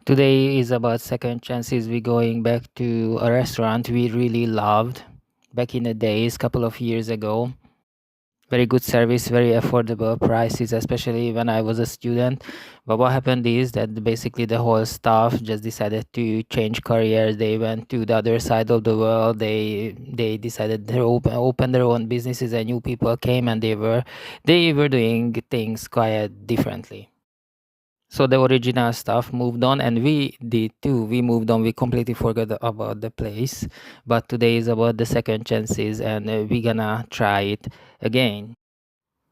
Today is about second chances. We're going back to a restaurant we really loved back in the days, couple of years ago. Very good service, very affordable prices, especially when I was a student. But what happened is that basically the whole staff just decided to change careers. They went to the other side of the world. They decided to open their own businesses, and new people came, and they were doing things quite differently. So the original stuff moved on, and we did too. We moved on. We completely forgot about the place. But today is about the second chances, and we're gonna try it again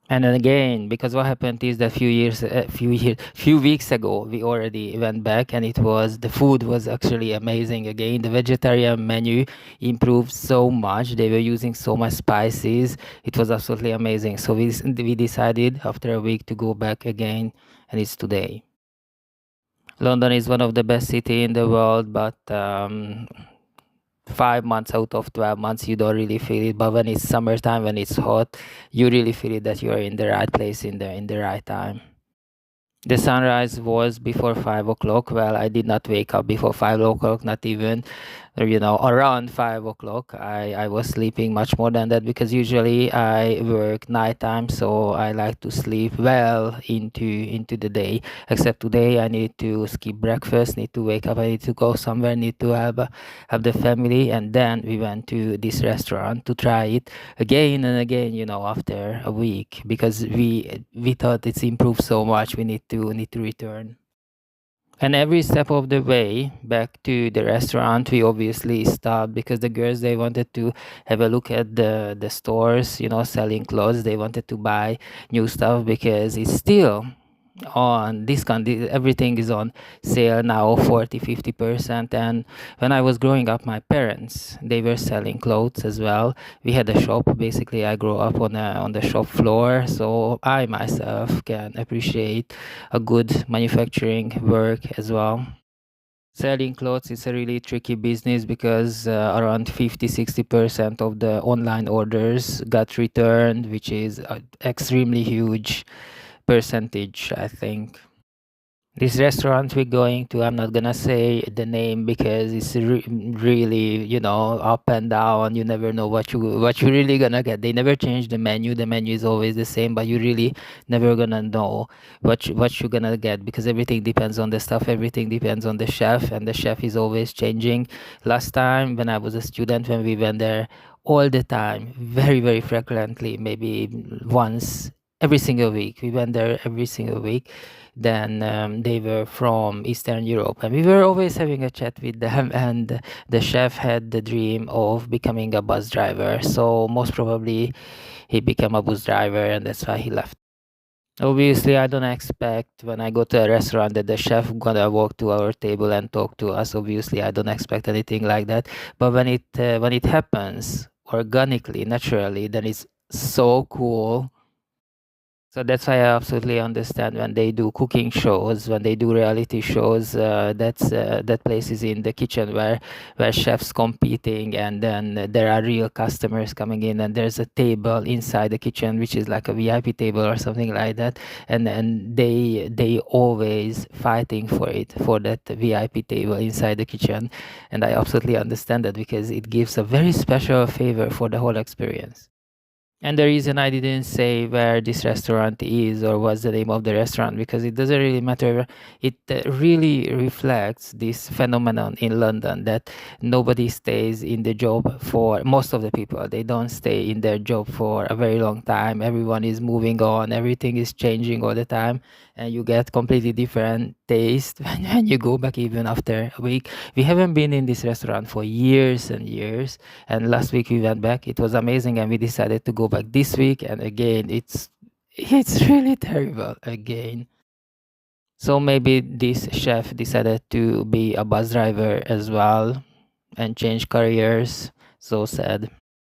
and then again. Because what happened is that few weeks ago, we already went back, and the food was actually amazing again. The vegetarian menu improved so much. They were using so much spices. It was absolutely amazing. So we decided after a week to go back again, and it's today. London is one of the best city in the world, but 5 months out of 12 months you don't really feel it. But when it's summertime, when it's hot, you really feel it that you are in the right place in the right time. The sunrise was before 5 o'clock. Well, I did not wake up before 5 o'clock, not even, around 5 o'clock. I was sleeping much more than that because usually I work nighttime, so I like to sleep well into the day. Except today, I need to skip breakfast, need to wake up, I need to go somewhere, need to have the family, and then we went to this restaurant to try it again and again, after a week, because we thought it's improved so much. We need to return. And every step of the way back to the restaurant, we obviously stopped because the girls, they wanted to have a look at the stores, selling clothes. They wanted to buy new stuff because it's still on discount. Everything is on sale now, 40-50%. And when I was growing up, my parents, they were selling clothes as well. We had a shop. Basically, I grew up on the shop floor, so I myself can appreciate a good manufacturing work as well. Selling clothes is a really tricky business because around 50-60% of the online orders got returned, which is an extremely huge percentage, I think. This restaurant we're going to, I'm not gonna say the name because it's really, up and down. You never know what you really gonna get. They never change the menu. The menu is always the same, but you really never gonna know what you're gonna get because everything depends on the stuff. Everything depends on the chef, and the chef is always changing. Last time when I was a student, when we went there all the time, very very frequently, maybe once every single week. We went there every single week. Then they were from Eastern Europe, and we were always having a chat with them. And the chef had the dream of becoming a bus driver, so most probably he became a bus driver, and that's why he left. Obviously, I don't expect when I go to a restaurant that the chef gonna walk to our table and talk to us. Obviously, I don't expect anything like that. But when it happens organically, naturally, then it's so cool. So that's why I absolutely understand when they do cooking shows, when they do reality shows. That place is in the kitchen where chefs competing, and then there are real customers coming in, and there's a table inside the kitchen which is like a VIP table or something like that, and they always fighting for that VIP table inside the kitchen, and I absolutely understand that because it gives a very special favor for the whole experience. And the reason I didn't say where this restaurant is or what's the name of the restaurant, because it doesn't really matter. It really reflects this phenomenon in London that nobody stays in the job for most of the people. They don't stay in their job for a very long time. Everyone is moving on. Everything is changing all the time, and you get completely different taste when you go back even after a week. We haven't been in this restaurant for years and years, and last week we went back. It was amazing, and we decided to go back this week. And again, it's really terrible again. So maybe this chef decided to be a bus driver as well and change careers. So sad.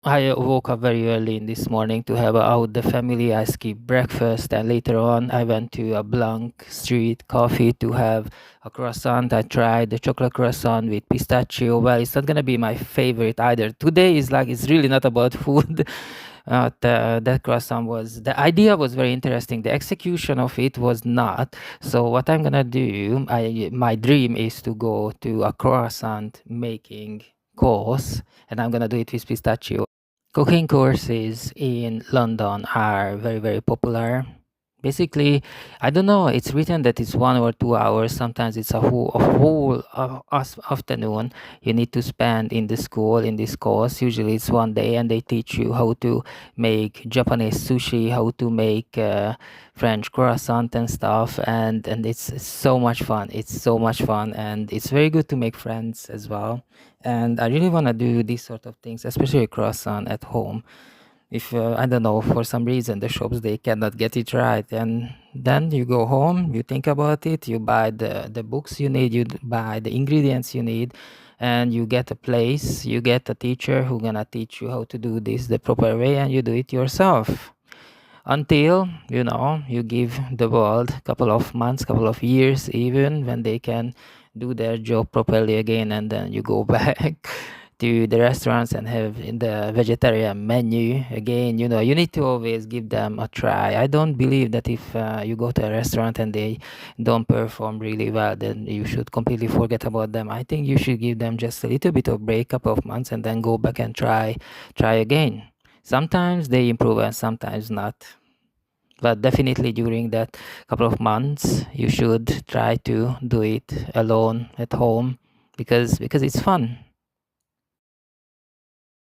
I woke up very early in this morning to have out the family. I skipped breakfast, and later on I went to a Blanc Street coffee to have a croissant. I tried the chocolate croissant with pistachio. Well, it's not gonna be my favorite either. Today is like it's really not about food. That croissant was, the idea was very interesting. The execution of it was not. So what I'm gonna do, my dream is to go to a croissant making course, and I'm gonna do it with pistachio. Cooking courses in London are very, very popular. Basically, I don't know, it's written that it's 1 or 2 hours. Sometimes it's a whole afternoon you need to spend in the school in this course. Usually it's one day, and they teach you how to make Japanese sushi, how to make French croissant and stuff. And it's so much fun. It's so much fun, and it's very good to make friends as well. And I really want to do these sort of things, especially croissant at home. If I don't know, for some reason the shops they cannot get it right, and then you go home, you think about it, you buy the books you need, buy the ingredients you need, and you get a place, you get a teacher who gonna teach you how to do this the proper way, and you do it yourself until you give the world a couple of months, couple of years, even when they can do their job properly again, and then you go back to the restaurants and have in the vegetarian menu again. You need to always give them a try. I don't believe that if you go to a restaurant and they don't perform really well, then you should completely forget about them. I think you should give them just a little bit of break, couple of months, and then go back and try again. Sometimes they improve and sometimes not, but definitely during that couple of months you should try to do it alone at home, because it's fun.